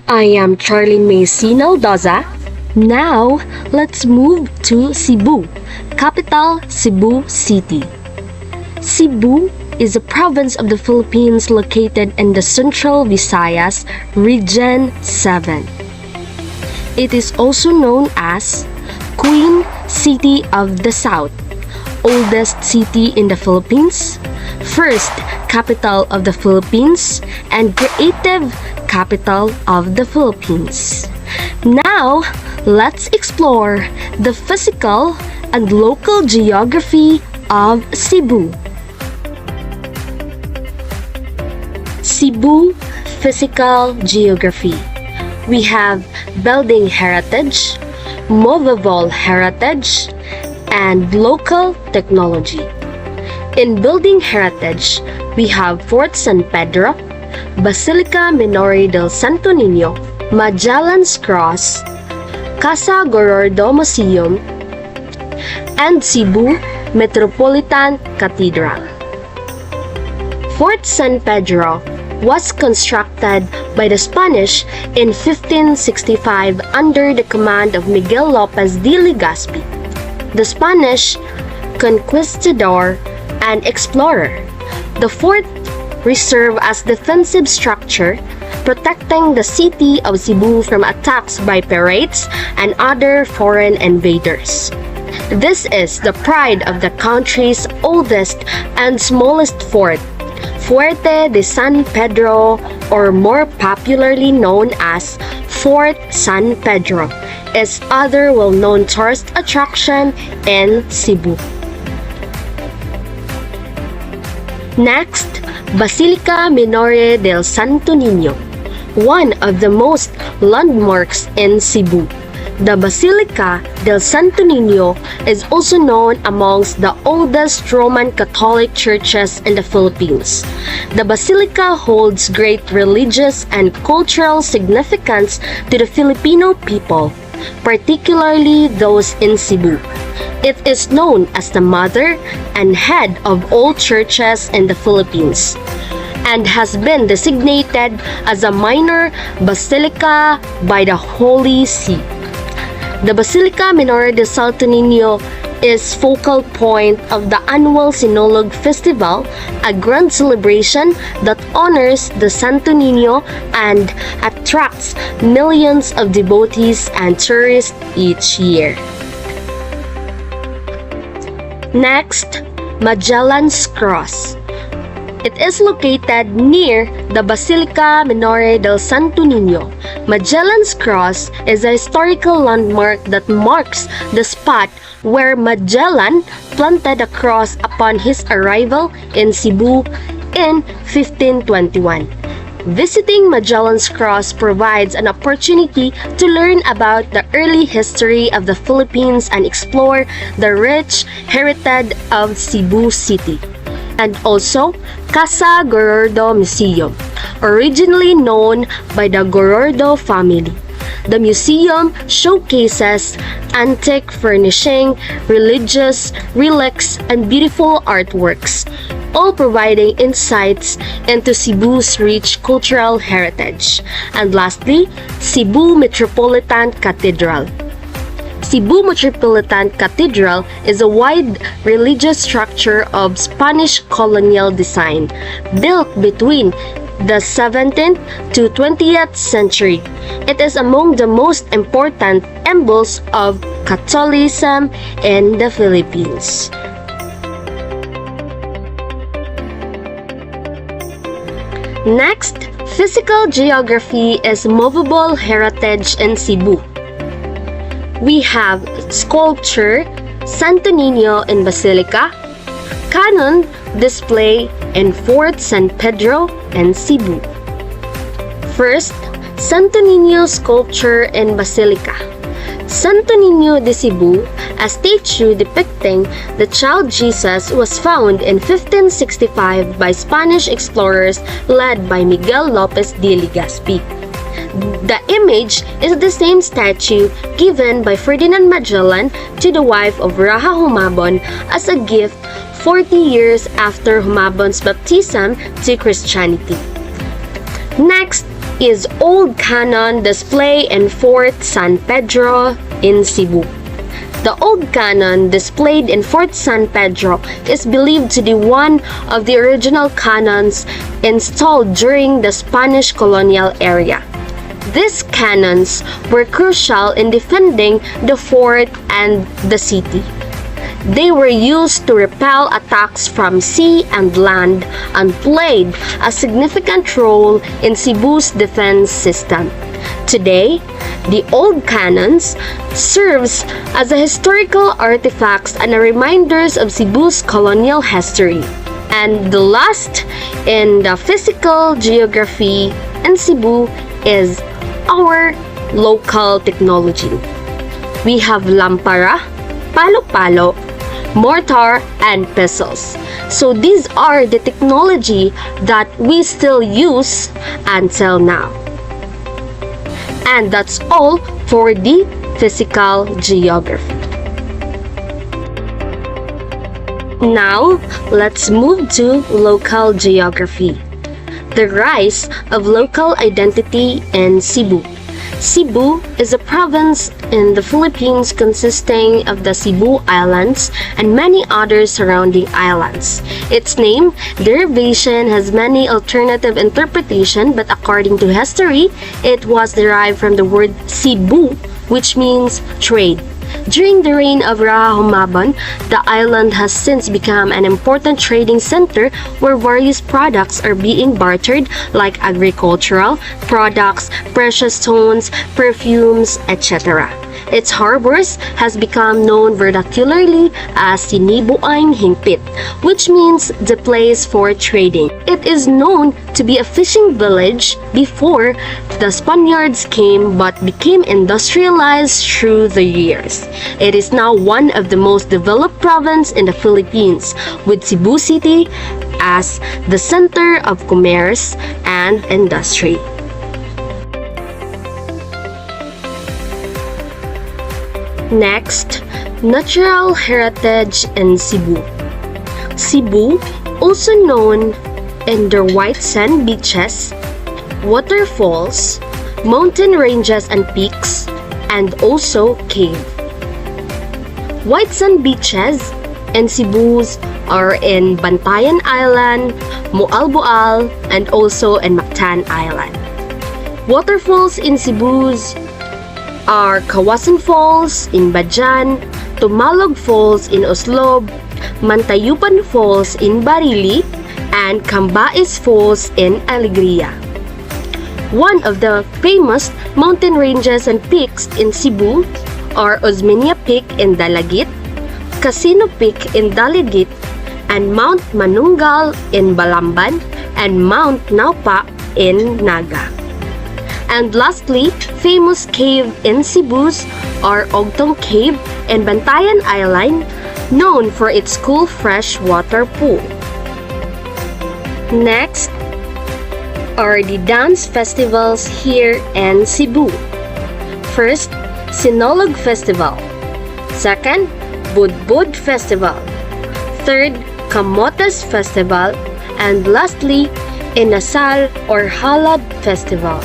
I am Charlie Maysino Doza. Now, let's move to Cebu, capital Cebu City. Cebu is a province of the Philippines located in the Central Visayas, Region 7. It is also known as Queen City of the South, oldest city in the Philippines, first capital of the Philippines, and creative capital of the Philippines. Now, let's explore the physical and local geography of Cebu. Cebu Physical Geography. We have building heritage, movable heritage, and local technology. In building heritage, we have Fort San Pedro, Basilica Minore del Santo Niño, Magellan's Cross, Casa Gorordo Museum, and Cebu Metropolitan Cathedral. Fort San Pedro was constructed by the Spanish in 1565 under the command of Miguel Lopez de Legazpi, the Spanish conquistador and explorer. The fort served as defensive structure, protecting the city of Cebu from attacks by pirates and other foreign invaders. This is the pride of the country's oldest and smallest fort, Fuerte de San Pedro, or more popularly known as Fort San Pedro, is other well-known tourist attraction in Cebu. Next, Basilica Minore del Santo Niño, one of the most landmarks in Cebu. The Basilica del Santo Niño is also known amongst the oldest Roman Catholic churches in the Philippines. The basilica holds great religious and cultural significance to the Filipino people, particularly those in Cebu. It is known as the mother and head of all churches in the Philippines, and has been designated as a minor basilica by the Holy See. The Basilica Minore del Santo Niño is focal point of the annual Sinologue Festival, a grand celebration that honors the Santo Niño and attracts millions of devotees and tourists each year. Next, Magellan's Cross. It is located near the Basilica Minore del Santo Niño. Magellan's Cross is a historical landmark that marks the spot where Magellan planted a cross upon his arrival in Cebu in 1521. Visiting Magellan's Cross provides an opportunity to learn about the early history of the Philippines and explore the rich heritage of Cebu City. And also, Casa Gorordo Museum, originally known by the Gorordo family. The museum showcases antique furnishing, religious relics, and beautiful artworks, all providing insights into Cebu's rich cultural heritage. And lastly, Cebu Metropolitan Cathedral. Cebu Metropolitan Cathedral is a wide religious structure of Spanish colonial design, built between the 17th to 20th century. It is among the most important emblems of Catholicism in the Philippines. Next, physical geography is movable heritage in Cebu. We have sculpture Santo Niño in Basilica, canon display in Fort San Pedro and Cebu. First, Santo Niño sculpture in Basilica. Santo Niño de Cebu, a statue depicting the child Jesus, was found in 1565 by Spanish explorers led by Miguel Lopez de Legazpi. The image is the same statue given by Ferdinand Magellan to the wife of Raja Humabon as a gift 40 years after Humabon's baptism to Christianity. Next is Old Cannon display in Fort San Pedro in Cebu. The old cannon displayed in Fort San Pedro is believed to be one of the original cannons installed during the Spanish colonial era. These cannons were crucial in defending the fort and the city. They were used to repel attacks from sea and land and played a significant role in Cebu's defense system. Today, the old cannons serves as a historical artifacts and a reminders of Cebu's colonial history. And the last in the physical geography in Cebu is our local technology. We have lampara, palo-palo, mortar, and pestles. So these are the technology that we still use until now. And that's all for the physical geography. Now, let's move to local geography. The rise of local identity in Cebu. Cebu is a province in the Philippines consisting of the Cebu Islands and many other surrounding islands. Its name derivation has many alternative interpretations, but according to history, it was derived from the word Cebu, which means trade. During the reign of Raja Humabon, the island has since become an important trading center where various products are being bartered like agricultural products, precious stones, perfumes, etc. Its harbors has become known vernacularly as Sinibuan Hingpit, which means the place for trading. It is known to be a fishing village before the Spaniards came but became industrialized through the years. It is now one of the most developed provinces in the Philippines, with Cebu City as the center of commerce and industry. Next, natural heritage in Cebu. Cebu, also known in their white sand beaches, waterfalls, mountain ranges and peaks, and also cave. White sand beaches in Cebu's are in Bantayan Island, Mualbual, and also in Mactan Island. Waterfalls in Cebu's are Kawasan Falls in Bajan, Tumalog Falls in Oslob, Mantayupan Falls in Barili, and Cambais Falls in Alegria. One of the famous mountain ranges and peaks in Cebu are Osmeña Peak in Dalagit, Casino Peak in Daligit, and Mount Manungal in Balamban, and Mount Naupa in Naga. And lastly, famous cave in Cebu's are Ogtong Cave and Bantayan Island, known for its cool freshwater pool. Next are the dance festivals here in Cebu. First, Sinolog Festival. Second, Budbud Festival. Third, Camotes Festival. And lastly, Inasal or Halab Festival.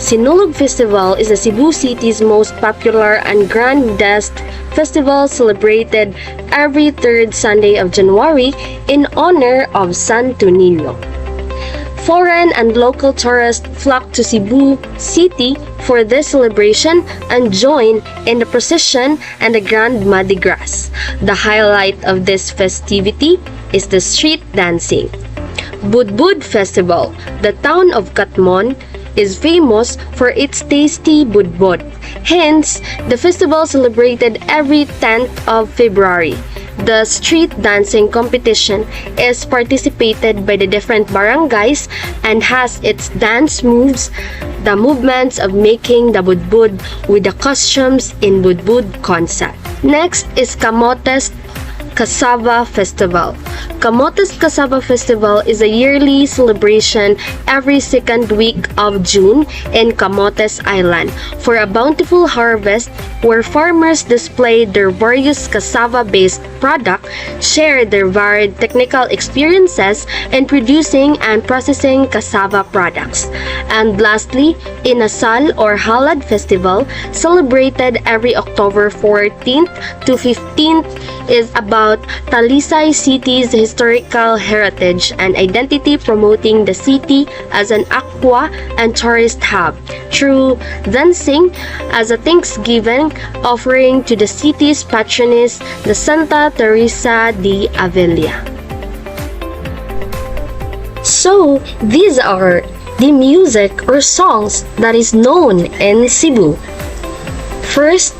Sinulog Festival is the Cebu City's most popular and grandest festival celebrated every third Sunday of January in honor of Santo Niño. Foreign and local tourists flock to Cebu City for this celebration and join in the procession and the Grand Mardi Gras. The highlight of this festivity is the street dancing. Budbud Festival. The town of Catmon is famous for its tasty budbud. Hence, the festival celebrated every 10th of February. The street dancing competition is participated by the different barangays and has its dance moves, the movements of making the budbud with the costumes in budbud concept. Next is Camotes Cassava Festival. Camotes Cassava Festival is a yearly celebration every second week of June in Camotes Island for a bountiful harvest where farmers display their various cassava-based products, share their varied technical experiences in producing and processing cassava products. And lastly, Inasal or Halad Festival, celebrated every October 14th to 15th, is about Talisay City's historical heritage and identity, promoting the city as an aqua and tourist hub through dancing as a thanksgiving offering to the city's patroness, the Santa Teresa de Avila. So, these are the music or songs that is known in Cebu. First,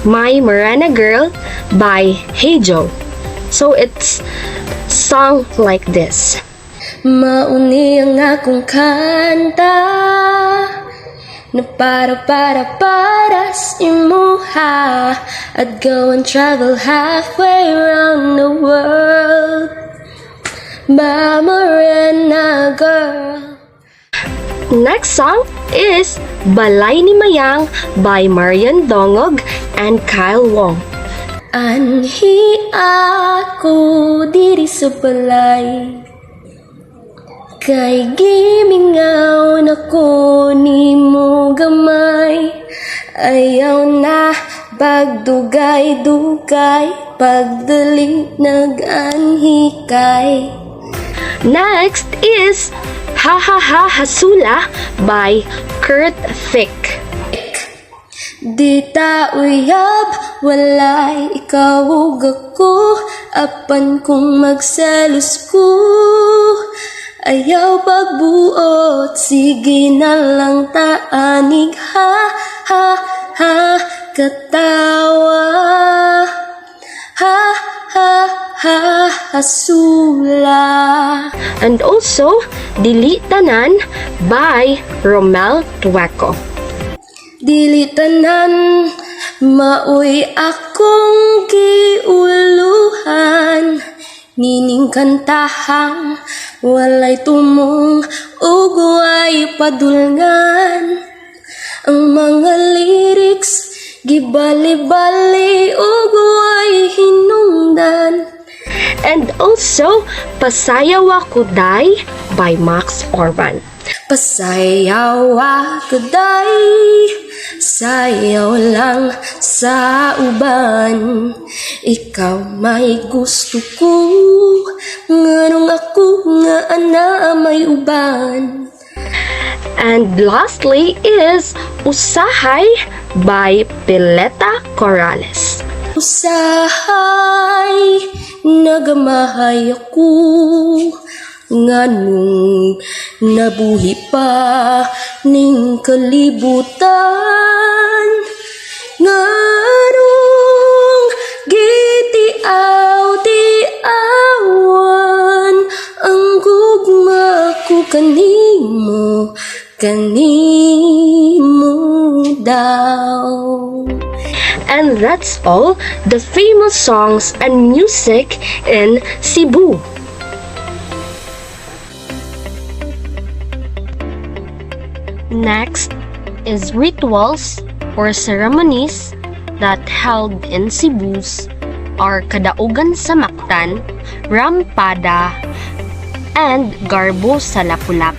My Marana Girl by Heijo. So it's sung like this. Mauni ang akong kanta na para sa imuha at go and travel halfway around the world. My Marana Girl. Next song is Balay ni Mayang by Marian Dongog and Kyle Wong. Anhi ako diri sa balay, kay gimingaw na ko ni mo gamay. Ayaw na pagdugay-dugay, pagdali nag-anhikay. Next is Ha Ha Ha Hasula by Kurt Thick. Di ta uyab, walay ikaw ug ako, apan kung magselos ko. Ayaw pagbuot, sige na lang taanig, ha ha ha katawa. Ha ha ha hasula. And also, Dili Tanan by Romel Tueco. Dili tanan maoy akong giuluhan, nining kantahang walay tumong ug way padulngan. Ang mga lyrics gibali-bali ug way hinungdan. And also, Pasayaw Ako Day by Max Orban. Pasayaw ako day, sayaw lang sa uban. Ikaw may gusto ko, nganong ako nga ana may uban. And lastly is Usahay by Pileta Corrales. Usahay, nagamahay ako, nganong nabuhi pa ning kalibutan. Nganong gitiaw-tiawan ang gugma ko kanimo daw. And that's all the famous songs and music in Cebu. Next is rituals or ceremonies that held in Cebu's are Kadaugan sa Mactan, Rampada, and Garbo sa Lapu-Lapu.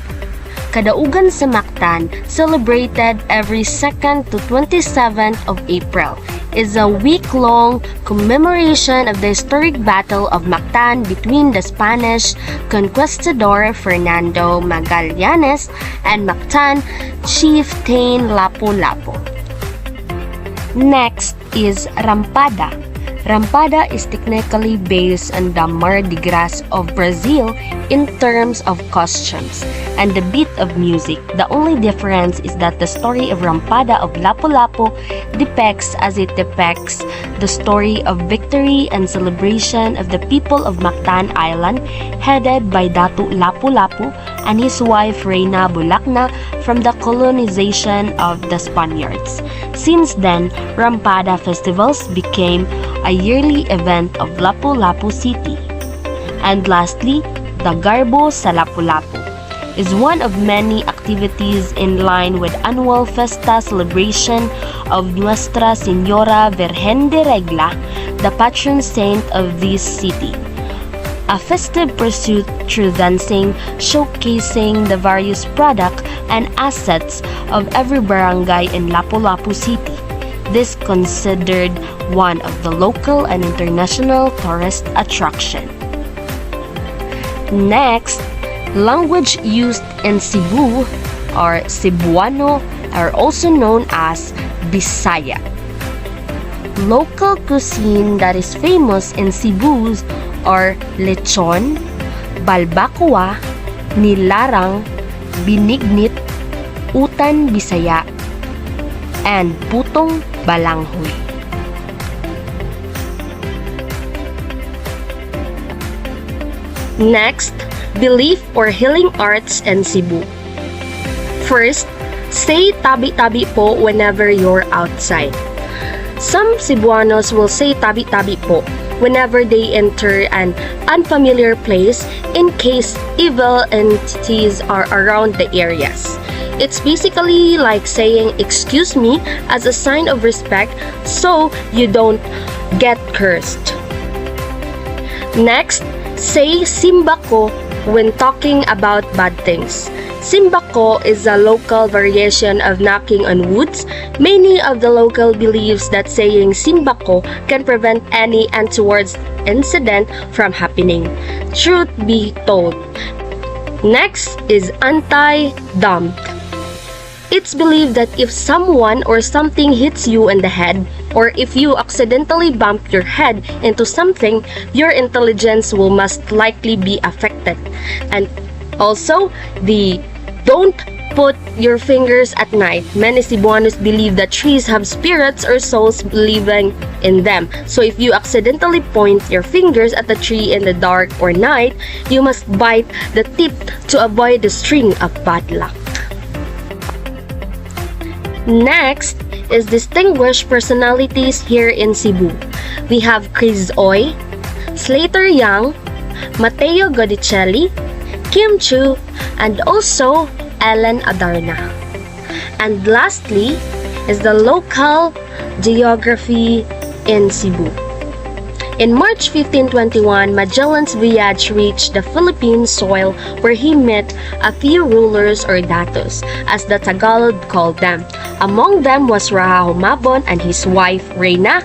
Kadaugan sa Mactan, celebrated every 2nd to 27th of April, is a week-long commemoration of the historic Battle of Mactan between the Spanish conquistador Fernando Magallanes and Mactan chieftain Lapu-Lapu. Next is Rampada. Rampada is technically based on the Mardi Gras of Brazil in terms of costumes and the beat of music. The only difference is that the story of Rampada of Lapu-Lapu depicts the story of victory and celebration of the people of Mactan Island, headed by Datu Lapu-Lapu and his wife Reyna Bulacna, from the colonization of the Spaniards. Since then, Rampada festivals became a yearly event of Lapu-Lapu City. And lastly, the Garbo sa Lapu-Lapu is one of many activities in line with annual festa celebration of Nuestra Señora Virgen de Regla, the patron saint of this city. A festive pursuit through dancing, showcasing the various products and assets of every barangay in Lapu-Lapu City. This considered one of the local and international tourist attraction. Next, language used in Cebu or Cebuano are also known as Bisaya. Local cuisine that is famous in Cebu are lechon, balbacoa, nilarang, binignit, utan Bisaya, and putong balanghoy. Next, belief or healing arts in Cebu. First, say tabi-tabi po whenever you're outside. Some Cebuanos will say tabi-tabi po whenever they enter an unfamiliar place in case evil entities are around the areas. It's basically like saying excuse me as a sign of respect so you don't get cursed. Next, say simba ko when talking about bad things. Simba ko is a local variation of knocking on woods. Many of the local believes that saying simba ko can prevent any untoward incident from happening. Truth be told. Next is anti-dumped. It's believed that if someone or something hits you in the head, or if you accidentally bump your head into something, your intelligence will most likely be affected. And also, the don't put your fingers at night. Many Cebuanos believe that trees have spirits or souls living in them. So if you accidentally point your fingers at the tree in the dark or night, you must bite the tip to avoid the string of bad luck. Next is distinguished personalities here in Cebu. We have Chris Oy, Slater Young, Mateo Godicelli, Kim Chu, and also Ellen Adarna. And lastly is the local geography in Cebu. In March 1521, Magellan's voyage reached the Philippine soil where he met a few rulers or datos, as the Tagalog called them. Among them was Raha Humabon and his wife Reyna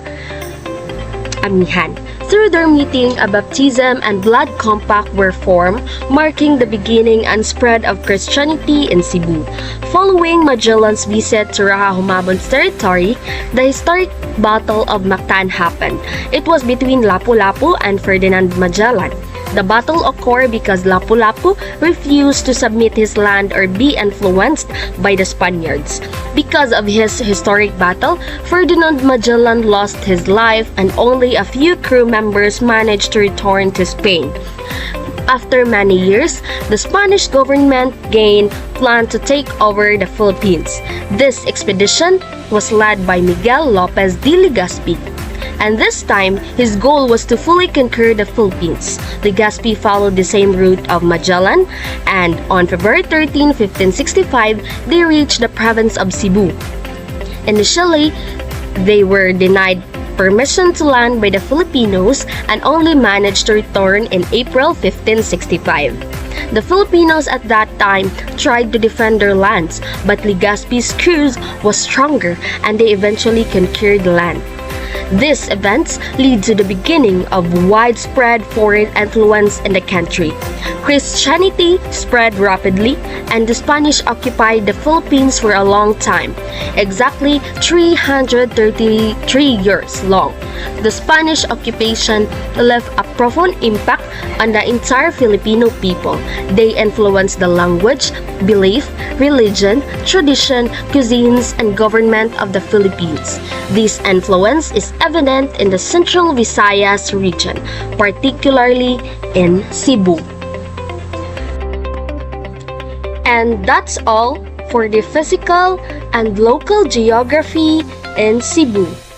Amihan. Through their meeting, a baptism and blood compact were formed, marking the beginning and spread of Christianity in Cebu. Following Magellan's visit to Raha Humabon's territory, the historic Battle of Mactan happened. It was between Lapu-Lapu and Ferdinand Magellan. The battle occurred because Lapu-Lapu refused to submit his land or be influenced by the Spaniards. Because of his historic battle, Ferdinand Magellan lost his life and only a few crew members managed to return to Spain. After many years, the Spanish government gained plan to take over the Philippines. This expedition was led by Miguel Lopez de Legazpi. And this time, his goal was to fully conquer the Philippines. Legazpi followed the same route of Magellan, and on February 13, 1565, they reached the province of Cebu. Initially, they were denied permission to land by the Filipinos and only managed to return in April 1565. The Filipinos at that time tried to defend their lands, but Legazpi's crews was stronger and they eventually conquered the land. These events lead to the beginning of widespread foreign influence in the country. Christianity spread rapidly and the Spanish occupied the Philippines for a long time, exactly 333 years long. The Spanish occupation left a profound impact on the entire Filipino people. They influenced the language, belief, religion, tradition, cuisines, and government of the Philippines. This influence is evident in the Central Visayas region, particularly in Cebu. And that's all for the physical and local geography in Cebu.